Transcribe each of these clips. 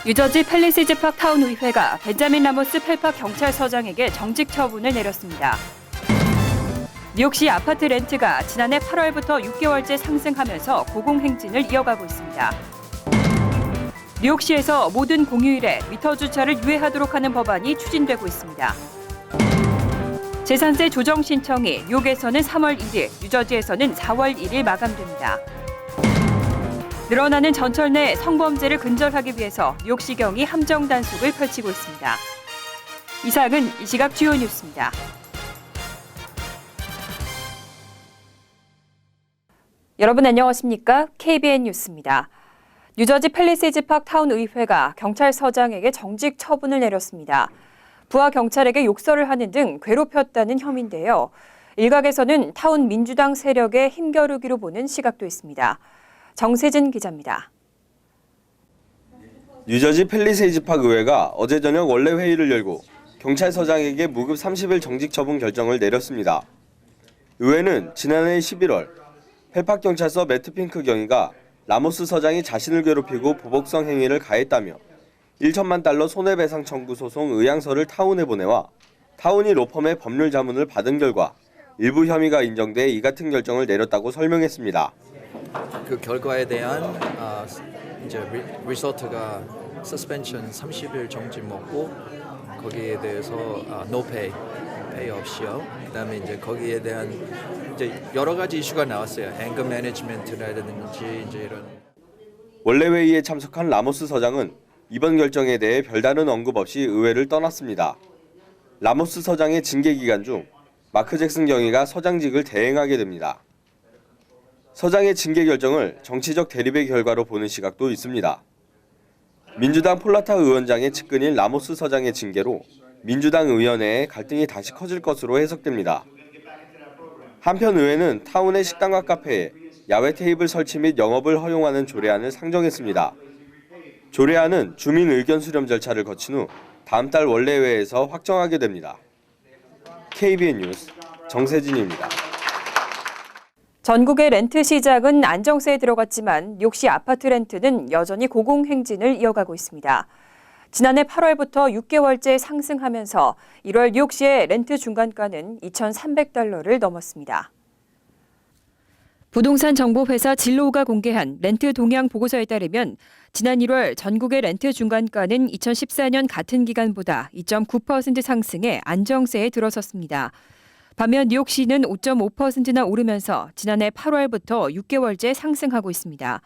뉴저지 팰리시즈 팍 타운 의회가 벤자민 라모스 펠팍 경찰서장에게 정직 처분을 내렸습니다. 뉴욕시 아파트 렌트가 지난해 8월부터 6개월째 상승하면서 고공행진을 이어가고 있습니다. 뉴욕시에서 모든 공휴일에 미터 주차를 유예하도록 하는 법안이 추진되고 있습니다. 재산세 조정 신청이 뉴욕에서는 3월 1일, 뉴저지에서는 4월 1일 마감됩니다. 늘어나는 전철 내 성범죄를 근절하기 위해서 뉴욕시경이 함정 단속을 펼치고 있습니다. 이상은 이 시각 주요 뉴스입니다. 여러분 안녕하십니까? KBN 뉴스입니다. 뉴저지 팰리시즈 팍 타운 의회가 경찰서장에게 정직 처분을 내렸습니다. 부하 경찰에게 욕설을 하는 등 괴롭혔다는 혐의인데요. 일각에서는 타운 민주당 세력의 힘겨루기로 보는 시각도 있습니다. 정세진 기자입니다. 뉴저지 팰리세이즈 팍 의회가 어제 저녁 원래 회의를 열고 경찰서장에게 무급 30일 정직 처분 결정을 내렸습니다. 의회는 지난해 11월 펠팍 경찰서 매트 핑크 경위가 라모스 서장이 자신을 괴롭히고 보복성 행위를 가했다며 1천만 달러 손해배상 청구 소송 의향서를 타운에 보내와 타운이 로펌의 법률 자문을 받은 결과 일부 혐의가 인정돼 이 같은 결정을 내렸다고 설명했습니다. 그 결과에 대한 이제 리소트가 서스펜션 30일 정지 먹고 거기에 대해서 no pay 없이요. 그다음에 이제 거기에 대한 이제 여러 가지 이슈가 나왔어요. 앵거 매니지먼트라든지 이제 이런. 원래 회의에 참석한 라모스 서장은 이번 결정에 대해 별다른 언급 없이 의회를 떠났습니다. 라모스 서장의 징계 기간 중 마크 잭슨 경위가 서장직을 대행하게 됩니다. 서장의 징계 결정을 정치적 대립의 결과로 보는 시각도 있습니다. 민주당 폴라타 의원장의 측근인 라모스 서장의 징계로 민주당 의원회에 갈등이 다시 커질 것으로 해석됩니다. 한편 의회는 타운의 식당과 카페에 야외 테이블 설치 및 영업을 허용하는 조례안을 상정했습니다. 조례안은 주민 의견 수렴 절차를 거친 후 다음 달 원내회에서 확정하게 됩니다. KBN 뉴스 정세진입니다. 전국의 렌트 시장은 안정세에 들어갔지만 뉴욕시 아파트 렌트는 여전히 고공행진을 이어가고 있습니다. 지난해 8월부터 6개월째 상승하면서 1월 뉴욕시의 렌트 중간가는 $2,300를 넘었습니다. 부동산 정보회사 진로우가 공개한 렌트 동향 보고서에 따르면 지난 1월 전국의 렌트 중간가는 2014년 같은 기간보다 2.9% 상승해 안정세에 들어섰습니다. 반면 뉴욕시는 5.5%나 오르면서 지난해 8월부터 6개월째 상승하고 있습니다.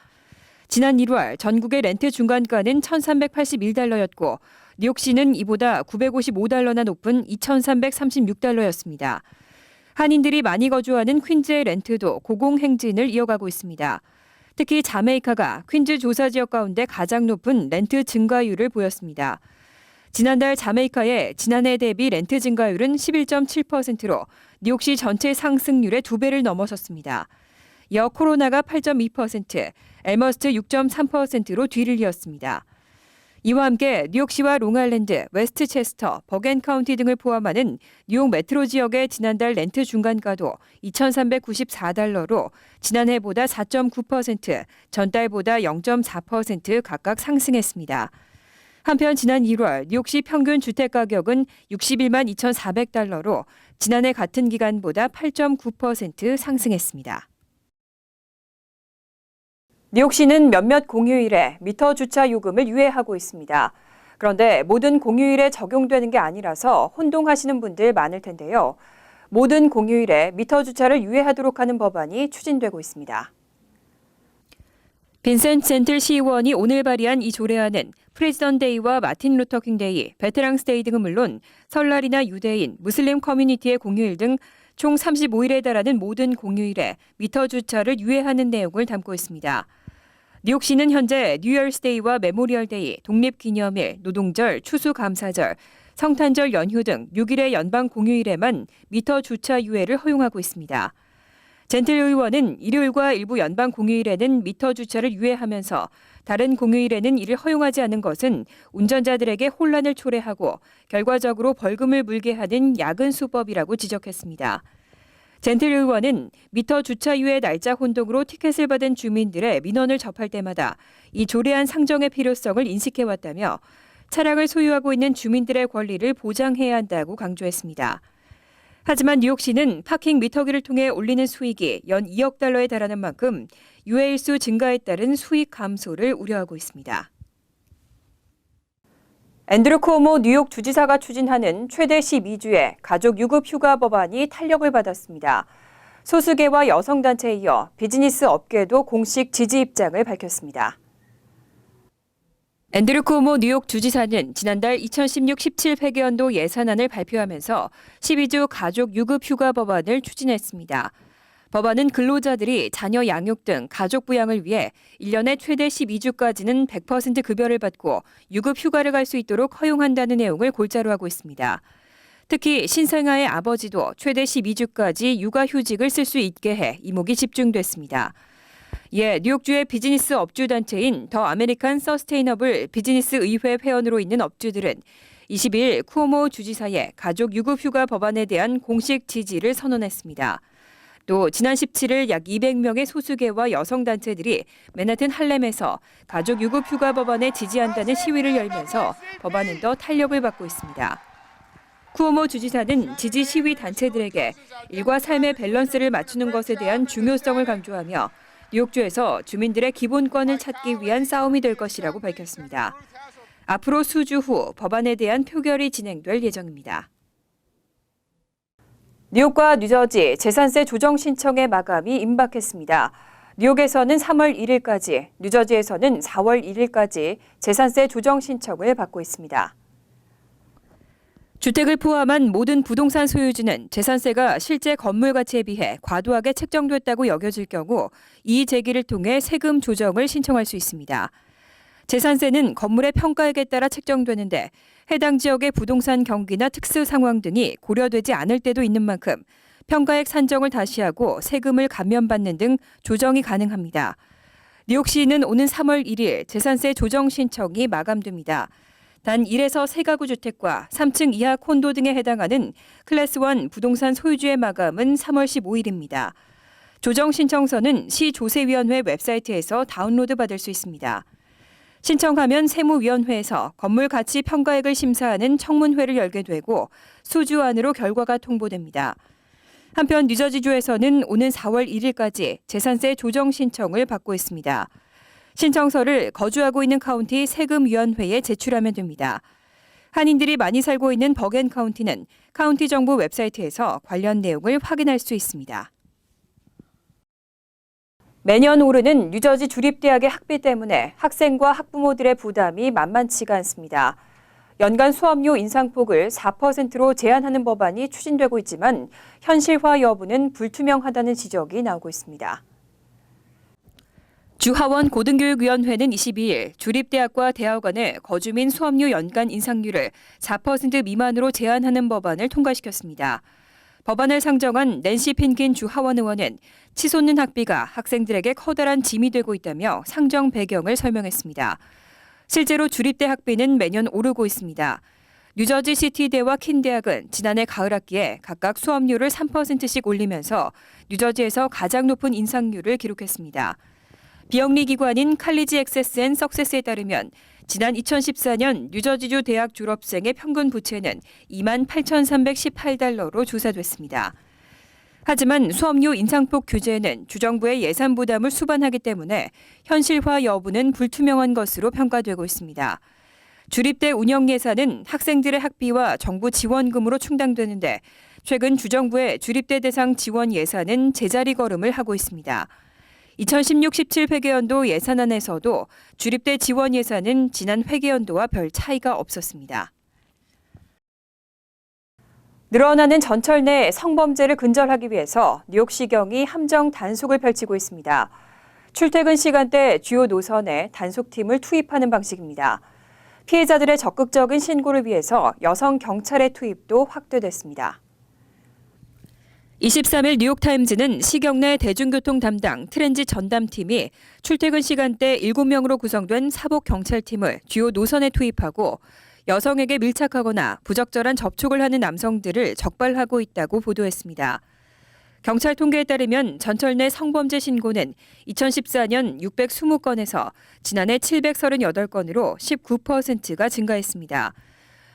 지난 1월 전국의 렌트 중간가는 $1,381였고 뉴욕시는 이보다 $955나 높은 $2,336였습니다. 한인들이 많이 거주하는 퀸즈의 렌트도 고공행진을 이어가고 있습니다. 특히 자메이카가 퀸즈 조사 지역 가운데 가장 높은 렌트 증가율을 보였습니다. 지난달 자메이카의 지난해 대비 렌트 증가율은 11.7%로 뉴욕시 전체 상승률의 2배를 넘어섰습니다. 이어 코로나가 8.2%, 엘머스트 6.3%로 뒤를 이었습니다. 이와 함께 뉴욕시와 롱아일랜드, 웨스트체스터, 버겐카운티 등을 포함하는 뉴욕 메트로 지역의 지난달 렌트 중간가도 $2,394로 지난해보다 4.9%, 전달보다 0.4% 각각 상승했습니다. 한편 지난 1월 뉴욕시 평균 주택가격은 $61만 $2,400로 지난해 같은 기간보다 8.9% 상승했습니다. 뉴욕시는 몇몇 공휴일에 미터 주차 요금을 유예하고 있습니다. 그런데 모든 공휴일에 적용되는 게 아니라서 혼동하시는 분들 많을 텐데요. 모든 공휴일에 미터 주차를 유예하도록 하는 법안이 추진되고 있습니다. 빈센트 젠틀 시의원이 오늘 발의한 이 조례안은 프레지던트 데이와 마틴 루터 킹 데이, 베테랑스 데이 등은 물론 설날이나 유대인, 무슬림 커뮤니티의 공휴일 등 총 35일에 달하는 모든 공휴일에 미터 주차를 유예하는 내용을 담고 있습니다. 뉴욕시는 현재 뉴이얼스 데이와 메모리얼 데이, 독립기념일, 노동절, 추수감사절, 성탄절 연휴 등 6일의 연방 공휴일에만 미터 주차 유예를 허용하고 있습니다. 젠틀 의원은 일요일과 일부 연방 공휴일에는 미터 주차를 유예하면서 다른 공휴일에는 이를 허용하지 않은 것은 운전자들에게 혼란을 초래하고 결과적으로 벌금을 물게 하는 야근 수법이라고 지적했습니다. 젠틀 의원은 미터 주차유예 날짜 혼동으로 티켓을 받은 주민들의 민원을 접할 때마다 이 조례안 상정의 필요성을 인식해왔다며 차량을 소유하고 있는 주민들의 권리를 보장해야 한다고 강조했습니다. 하지만 뉴욕시는 파킹 미터기를 통해 올리는 수익이 연 2억 달러에 달하는 만큼 유해 일수 증가에 따른 수익 감소를 우려하고 있습니다. 앤드루 쿠오모 뉴욕 주지사가 추진하는 최대 12주의 가족 유급 휴가 법안이 탄력을 받았습니다. 소수계와 여성단체에 이어 비즈니스 업계도 공식 지지 입장을 밝혔습니다. 앤드루 쿠오모 뉴욕 주지사는 지난달 2016-17 회계연도 예산안을 발표하면서 12주 가족 유급 휴가 법안을 추진했습니다. 법안은 근로자들이 자녀 양육 등 가족 부양을 위해 1년에 최대 12주까지는 100% 급여를 받고 유급 휴가를 갈 수 있도록 허용한다는 내용을 골자로 하고 있습니다. 특히 신생아의 아버지도 최대 12주까지 육아휴직을 쓸 수 있게 해 이목이 집중됐습니다. 이에 뉴욕주의 비즈니스 업주 단체인 더 아메리칸 서스테이너블 비즈니스 의회 회원으로 있는 업주들은 22일 쿠오모 주지사의 가족 유급 휴가 법안에 대한 공식 지지를 선언했습니다. 또 지난 17일 약 200명의 소수계와 여성단체들이 맨하튼 할렘에서 가족 유급 휴가 법안에 지지한다는 시위를 열면서 법안은 더 탄력을 받고 있습니다. 쿠오모 주지사는 지지 시위 단체들에게 일과 삶의 밸런스를 맞추는 것에 대한 중요성을 강조하며 뉴욕주에서 주민들의 기본권을 찾기 위한 싸움이 될 것이라고 밝혔습니다. 앞으로 수주 후 법안에 대한 표결이 진행될 예정입니다. 뉴욕과 뉴저지 재산세 조정 신청의 마감이 임박했습니다. 뉴욕에서는 3월 1일까지, 뉴저지에서는 4월 1일까지 재산세 조정 신청을 받고 있습니다. 주택을 포함한 모든 부동산 소유주는 재산세가 실제 건물 가치에 비해 과도하게 책정됐다고 여겨질 경우 이의 제기를 통해 세금 조정을 신청할 수 있습니다. 재산세는 건물의 평가액에 따라 책정되는데 해당 지역의 부동산 경기나 특수 상황 등이 고려되지 않을 때도 있는 만큼 평가액 산정을 다시 하고 세금을 감면받는 등 조정이 가능합니다. 뉴욕시는 오는 3월 1일 재산세 조정 신청이 마감됩니다. 단 1에서 3가구 주택과 3층 이하 콘도 등에 해당하는 클래스 1 부동산 소유주의 마감은 3월 15일입니다. 조정 신청서는 시조세위원회 웹사이트에서 다운로드 받을 수 있습니다. 신청하면 세무위원회에서 건물 가치 평가액을 심사하는 청문회를 열게 되고 수주 안으로 결과가 통보됩니다. 한편 뉴저지주에서는 오는 4월 1일까지 재산세 조정 신청을 받고 있습니다. 신청서를 거주하고 있는 카운티 세금위원회에 제출하면 됩니다. 한인들이 많이 살고 있는 버겐 카운티는 카운티 정부 웹사이트에서 관련 내용을 확인할 수 있습니다. 매년 오르는 뉴저지 주립대학의 학비 때문에 학생과 학부모들의 부담이 만만치가 않습니다. 연간 수업료 인상폭을 4%로 제한하는 법안이 추진되고 있지만 현실화 여부는 불투명하다는 지적이 나오고 있습니다. 주하원 고등교육위원회는 22일 주립대학과 대학원의 거주민 수업료 연간 인상률을 4% 미만으로 제한하는 법안을 통과시켰습니다. 법안을 상정한 낸시 핀킨 주하원 의원은 치솟는 학비가 학생들에게 커다란 짐이 되고 있다며 상정 배경을 설명했습니다. 실제로 주립대 학비는 매년 오르고 있습니다. 뉴저지 시티대와 킨대학은 지난해 가을 학기에 각각 수업료를 3%씩 올리면서 뉴저지에서 가장 높은 인상률을 기록했습니다. 비영리 기관인 칼리지 액세스 앤 석세스에 따르면 지난 2014년 뉴저지주 대학 졸업생의 평균 부채는 28,318달러로 조사됐습니다. 하지만 수업료 인상폭 규제는 주정부의 예산 부담을 수반하기 때문에 현실화 여부는 불투명한 것으로 평가되고 있습니다. 주립대 운영 예산은 학생들의 학비와 정부 지원금으로 충당되는데 최근 주정부의 주립대 대상 지원 예산은 제자리 걸음을 하고 있습니다. 2016-17 회계연도 예산안에서도 주립대 지원 예산은 지난 회계연도와 별 차이가 없었습니다. 늘어나는 전철 내 성범죄를 근절하기 위해서 뉴욕시경이 함정 단속을 펼치고 있습니다. 출퇴근 시간대 주요 노선에 단속팀을 투입하는 방식입니다. 피해자들의 적극적인 신고를 위해서 여성 경찰의 투입도 확대됐습니다. 23일 뉴욕타임즈는 시경 내 대중교통 담당 트랜짓 전담팀이 출퇴근 시간대 7명으로 구성된 사복 경찰팀을 주요 노선에 투입하고 여성에게 밀착하거나 부적절한 접촉을 하는 남성들을 적발하고 있다고 보도했습니다. 경찰 통계에 따르면 전철 내 성범죄 신고는 2014년 620건에서 지난해 738건으로 19%가 증가했습니다.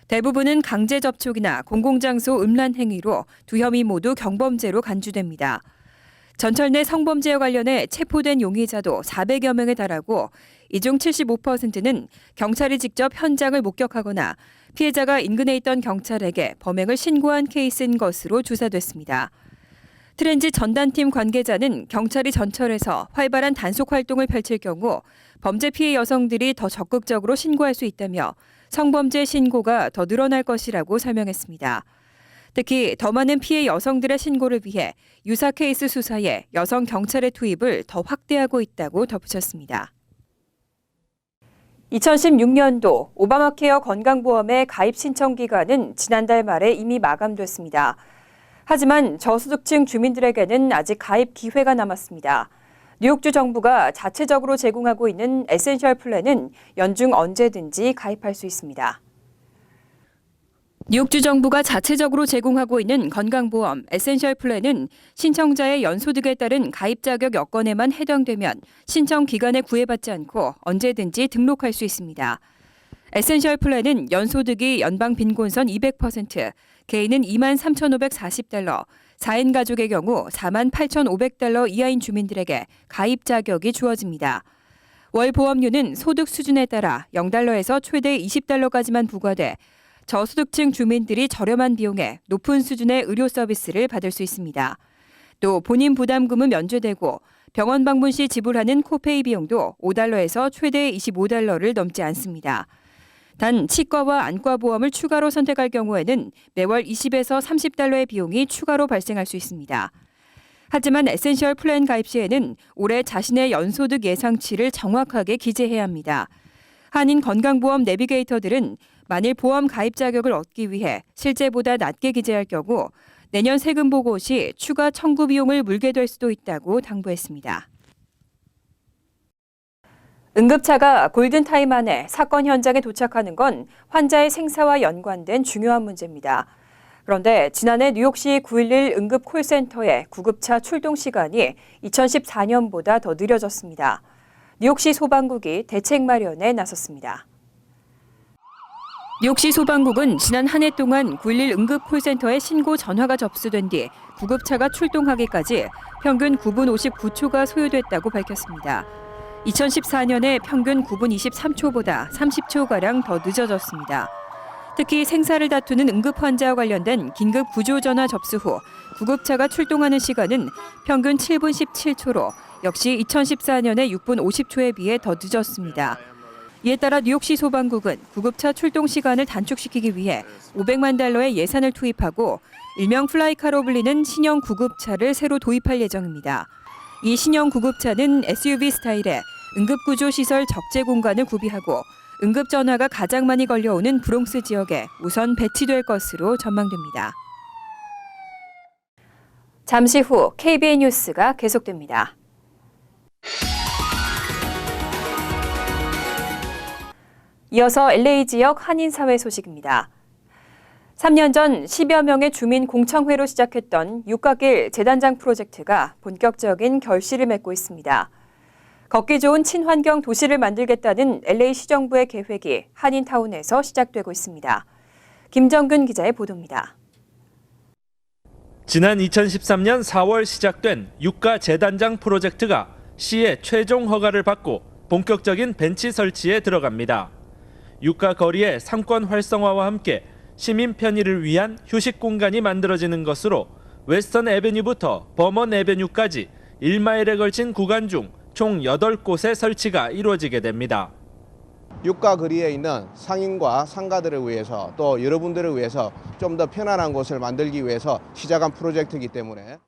대부분은 강제 접촉이나 공공장소 음란 행위로 두 혐의 모두 경범죄로 간주됩니다. 전철 내 성범죄와 관련해 체포된 용의자도 400여 명에 달하고 이 중 75%는 경찰이 직접 현장을 목격하거나 피해자가 인근에 있던 경찰에게 범행을 신고한 케이스인 것으로 조사됐습니다. 트렌지 전단팀 관계자는 경찰이 전철에서 활발한 단속 활동을 펼칠 경우 범죄 피해 여성들이 더 적극적으로 신고할 수 있다며 성범죄 신고가 더 늘어날 것이라고 설명했습니다. 특히 더 많은 피해 여성들의 신고를 위해 유사 케이스 수사에 여성 경찰의 투입을 더 확대하고 있다고 덧붙였습니다. 2016년도 오바마케어 건강보험의 가입 신청 기간은 지난달 말에 이미 마감됐습니다. 하지만 저소득층 주민들에게는 아직 가입 기회가 남았습니다. 뉴욕주 정부가 자체적으로 제공하고 있는 에센셜 플랜은 연중 언제든지 가입할 수 있습니다. 뉴욕주 정부가 자체적으로 제공하고 있는 건강보험 에센셜 플랜은 신청자의 연소득에 따른 가입 자격 여건에만 해당되면 신청 기간에 구애받지 않고 언제든지 등록할 수 있습니다. 에센셜 플랜은 연소득이 연방 빈곤선 200%, 개인은 23,540달러, 4인 가족의 경우 48,500달러 이하인 주민들에게 가입 자격이 주어집니다. 월 보험료는 소득 수준에 따라 0달러에서 최대 20달러까지만 부과돼 저소득층 주민들이 저렴한 비용에 높은 수준의 의료 서비스를 받을 수 있습니다. 또 본인 부담금은 면제되고 병원 방문 시 지불하는 코페이 비용도 5달러에서 최대 25달러를 넘지 않습니다. 단 치과와 안과 보험을 추가로 선택할 경우에는 매월 20에서 30달러의 비용이 추가로 발생할 수 있습니다. 하지만 에센셜 플랜 가입 시에는 올해 자신의 연소득 예상치를 정확하게 기재해야 합니다. 한인 건강보험 내비게이터들은 만일 보험 가입 자격을 얻기 위해 실제보다 낮게 기재할 경우 내년 세금 보고 시 추가 청구 비용을 물게 될 수도 있다고 당부했습니다. 응급차가 골든타임 안에 사건 현장에 도착하는 건 환자의 생사와 연관된 중요한 문제입니다. 그런데 지난해 뉴욕시 911 응급 콜센터의 구급차 출동 시간이 2014년보다 더 느려졌습니다. 뉴욕시 소방국이 대책 마련에 나섰습니다. 뉴욕시 소방국은 지난 한 해 동안 911 응급 콜센터에 신고 전화가 접수된 뒤 구급차가 출동하기까지 평균 9분 59초가 소요됐다고 밝혔습니다. 2014년에 평균 9분 23초보다 30초가량 더 늦어졌습니다. 특히 생사를 다투는 응급 환자와 관련된 긴급 구조 전화 접수 후 구급차가 출동하는 시간은 평균 7분 17초로 역시 2014년의 6분 50초에 비해 더 늦었습니다. 이에 따라 뉴욕시 소방국은 구급차 출동 시간을 단축시키기 위해 $500만 달러의 예산을 투입하고 일명 플라이카로 불리는 신형 구급차를 새로 도입할 예정입니다. 이 신형 구급차는 SUV 스타일의 응급구조시설 적재 공간을 구비하고 응급 전화가 가장 많이 걸려오는 브롱스 지역에 우선 배치될 것으로 전망됩니다. 잠시 후 KBN 뉴스가 계속됩니다. 이어서 LA 지역 한인사회 소식입니다. 3년 전 10여 명의 주민 공청회로 시작했던 육가길 재단장 프로젝트가 본격적인 결실을 맺고 있습니다. 걷기 좋은 친환경 도시를 만들겠다는 LA 시정부의 계획이 한인타운에서 시작되고 있습니다. 김정근 기자의 보도입니다. 지난 2013년 4월 시작된 육가 재단장 프로젝트가 시의 최종 허가를 받고 본격적인 벤치 설치에 들어갑니다. 육가 거리의 상권 활성화와 함께 시민 편의를 위한 휴식 공간이 만들어지는 것으로 웨스턴 애베뉴부터 버먼 애베뉴까지 1마일에 걸친 구간 중 총 8곳의 설치가 이루어지게 됩니다. 육가 거리에 있는 상인과 상가들을 위해서 또 여러분들을 위해서 좀 더 편안한 곳을 만들기 위해서 시작한 프로젝트이기 때문에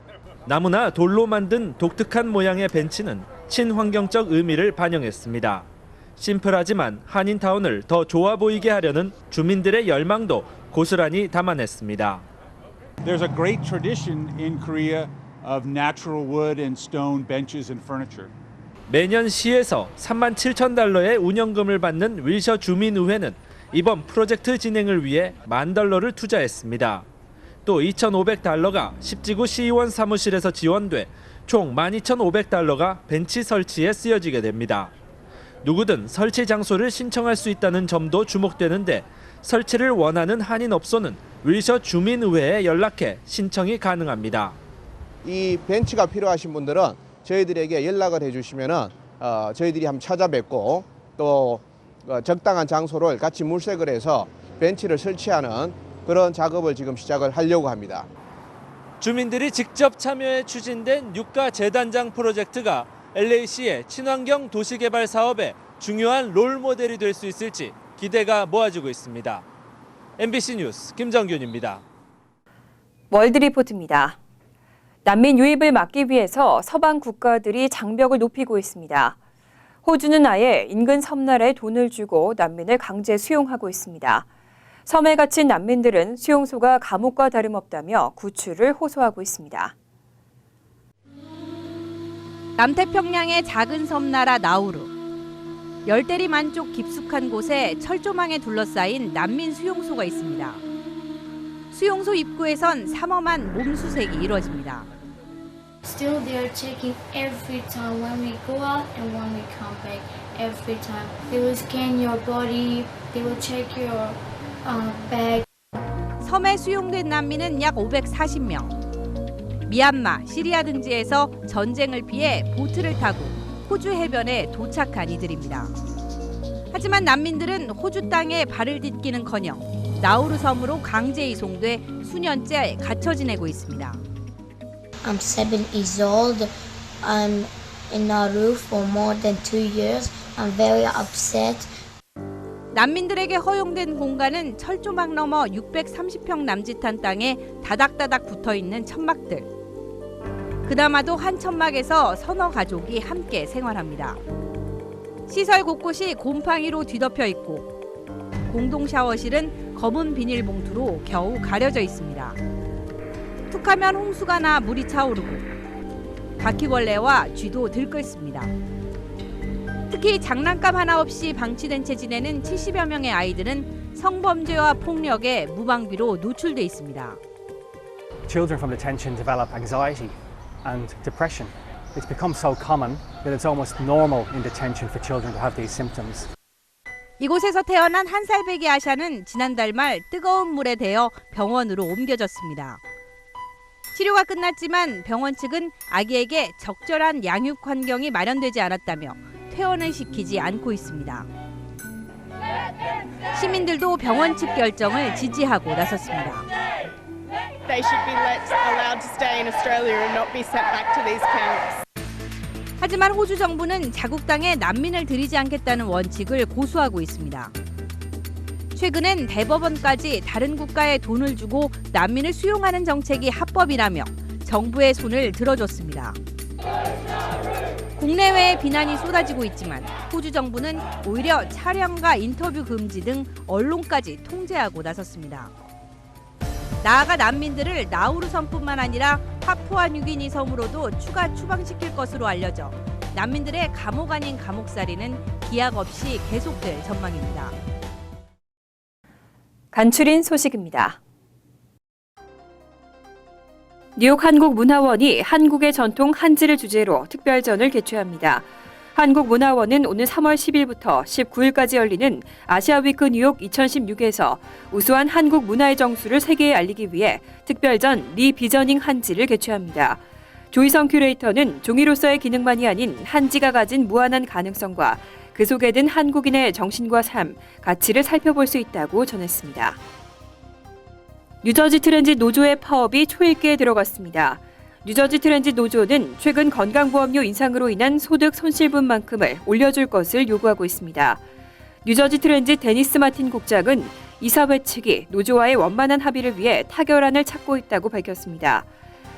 나무나 돌로 만든 독특한 모양의 벤치는 친환경적 의미를 반영했습니다. 심플하지만 한인타운을 더 좋아 보이게 하려는 주민들의 열망도 고스란히 담아냈습니다. There's a great tradition in Korea of natural wood and stone benches and furniture. 매년 시에서 37,000달러의 운영금을 받는 윌셔 주민의회는 이번 프로젝트 진행을 위해 $10,000를 투자했습니다. 또 2,500달러가 10지구 시의원 사무실에서 지원돼 총 12,500달러가 벤치 설치에 쓰여지게 됩니다. 누구든 설치 장소를 신청할 수 있다는 점도 주목되는데 설치를 원하는 한인업소는 윌셔 주민의회에 연락해 신청이 가능합니다. 이 벤치가 필요하신 분들은 저희들에게 연락을 해주시면은 저희들이 한번 찾아뵙고 또 적당한 장소를 같이 물색을 해서 벤치를 설치하는 그런 작업을 지금 시작을 하려고 합니다. 주민들이 직접 참여해 추진된 유가 재단장 프로젝트가 LA시의 친환경 도시개발 사업에 중요한 롤모델이 될 수 있을지 기대가 모아지고 있습니다. MBC 뉴스 김정균입니다. 월드리포트입니다. 난민 유입을 막기 위해서 서방 국가들이 장벽을 높이고 있습니다. 호주는 아예 인근 섬나라에 돈을 주고 난민을 강제 수용하고 있습니다. 섬에 갇힌 난민들은 수용소가 감옥과 다름없다며 구출을 호소하고 있습니다. 남태평양의 작은 섬나라 나우루. 열대리 만쪽 깊숙한 곳에 철조망에 둘러싸인 난민 수용소가 있습니다. 수용소 입구에선 삼엄한 몸수색이 이루어집니다. Still, they are checking every time when we go out and when we come back. Every time they will scan your body, they will check your bag. 섬에 수용된 난민은 약 540명. 미얀마, 시리아 등지에서 전쟁을 피해 보트를 타고 호주 해변에 도착한 이들입니다. 하지만 난민들은 호주 땅에 발을 딛기는커녕 나우루 섬으로 강제 이송돼 수년째 갇혀 지내고 있습니다. I'm 7 years old. I'm in Nauru for more than 2 years. I'm very upset. 난민들에게 허용된 공간은 철조망 너머 630평 남짓한 땅에 다닥다닥 붙어있는 천막들. 그나마도 한 천막에서 서너 가족이 함께 생활합니다. 시설 곳곳이 곰팡이로 뒤덮여 있고 공동 샤워실은 검은 비닐봉투로 겨우 가려져 있습니다. 툭하면 홍수가 나 물이 차오르고 바퀴벌레와 쥐도 들끓습니다. 특히 장난감 하나 없이 방치된 채 지내는 70여 명의 아이들은 성범죄와 폭력에 무방비로 노출돼 있습니다. Children from detention develop anxiety and depression. It's become so common that it's almost normal in detention for children to have these symptoms. 이곳에서 태어난 한 살배기 아샤는 지난달 말 뜨거운 물에 데여 병원으로 옮겨졌습니다. 치료가 끝났지만 병원 측은 아기에게 적절한 양육 환경이 마련되지 않았다며 퇴원을 시키지 않고 있습니다. 시민들도 병원 측 결정을 지지하고 나섰습니다. They should be allowed to stay in Australia and not be sent back to these camps. 하지만 호주 정부는 자국 땅에 난민을 들이지 않겠다는 원칙을 고수하고 있습니다. 최근엔 대법원까지 다른 국가에 돈을 주고 난민을 수용하는 정책이 합법이라며 정부의 손을 들어줬습니다. 국내외에 비난이 쏟아지고 있지만 호주 정부는 오히려 촬영과 인터뷰 금지 등 언론까지 통제하고 나섰습니다. 나아가 난민들을 나우루 섬뿐만 아니라 파푸아뉴기니 섬으로도 추가 추방시킬 것으로 알려져 난민들의 감옥 아닌 감옥살이는 기약 없이 계속될 전망입니다. 간추린 소식입니다. 뉴욕 한국문화원이 한국의 전통 한지를 주제로 특별전을 개최합니다. 한국문화원은 오늘 3월 10일부터 19일까지 열리는 아시아위크 뉴욕 2016에서 우수한 한국 문화의 정수를 세계에 알리기 위해 특별전 리비저닝 한지를 개최합니다. 조희성 큐레이터는 종이로서의 기능만이 아닌 한지가 가진 무한한 가능성과 그 속에 든 한국인의 정신과 삶, 가치를 살펴볼 수 있다고 전했습니다. 뉴저지 트랜짓 노조의 파업이 초읽기에 들어갔습니다. 뉴저지 트랜짓 노조는 최근 건강보험료 인상으로 인한 소득 손실분만큼을 올려줄 것을 요구하고 있습니다. 뉴저지 트랜짓 데니스 마틴 국장은 이사회 측이 노조와의 원만한 합의를 위해 타결안을 찾고 있다고 밝혔습니다.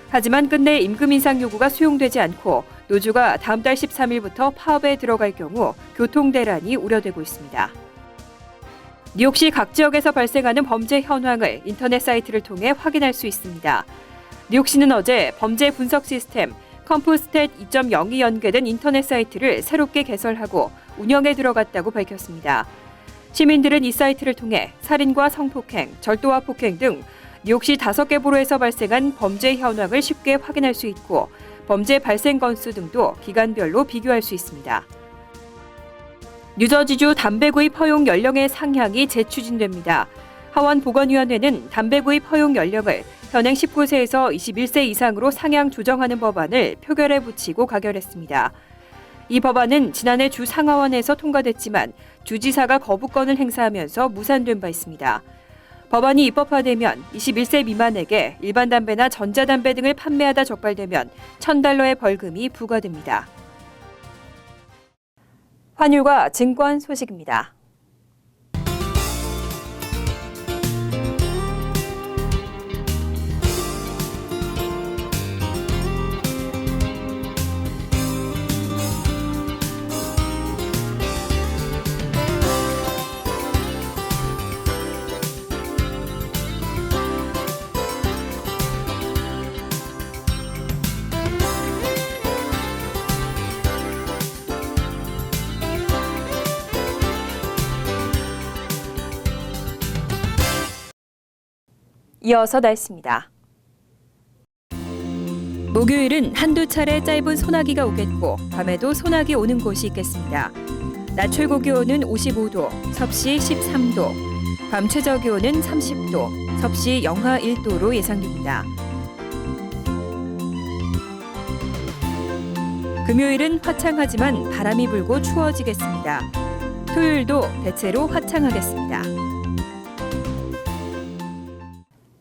하지만 끝내 임금 인상 요구가 수용되지 않고 노조가 다음 달 13일부터 파업에 들어갈 경우 교통대란이 우려되고 있습니다. 뉴욕시 각 지역에서 발생하는 범죄 현황을 인터넷 사이트를 통해 확인할 수 있습니다. 뉴욕시는 어제 범죄 분석 시스템 컴프스탯 2.0이 연계된 인터넷 사이트를 새롭게 개설하고 운영에 들어갔다고 밝혔습니다. 시민들은 이 사이트를 통해 살인과 성폭행, 절도와 폭행 등 뉴욕시 5개 보로에서 발생한 범죄 현황을 쉽게 확인할 수 있고 범죄 발생 건수 등도 기간별로 비교할 수 있습니다. 뉴저지주 담배 구입 허용 연령의 상향이 재추진됩니다. 하원 보건위원회는 담배 구입 허용 연령을 현행 19세에서 21세 이상으로 상향 조정하는 법안을 표결에 붙이고 가결했습니다. 이 법안은 지난해 주 상하원에서 통과됐지만 주지사가 거부권을 행사하면서 무산된 바 있습니다. 법안이 입법화되면 21세 미만에게 일반 담배나 전자담배 등을 판매하다 적발되면 $1,000의 벌금이 부과됩니다. 환율과 증권 소식입니다. 이어서 날씨입니다. 목요일은 한두 차례 짧은 소나기가 오겠고 밤에도 소나기 오는 곳이 있겠습니다. 낮 최고 기온은 55도, 섭씨 13도, 밤 최저 기온은 30도, 섭씨 영하 1도로 예상됩니다. 금요일은 화창하지만 바람이 불고 추워지겠습니다. 토요일도 대체로 화창하겠습니다.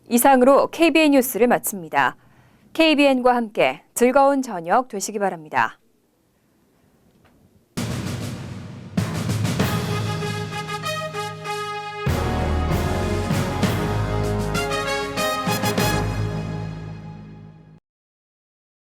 이상으로 KBN 뉴스를 마칩니다. KBN과 함께 즐거운 저녁 되시기 바랍니다.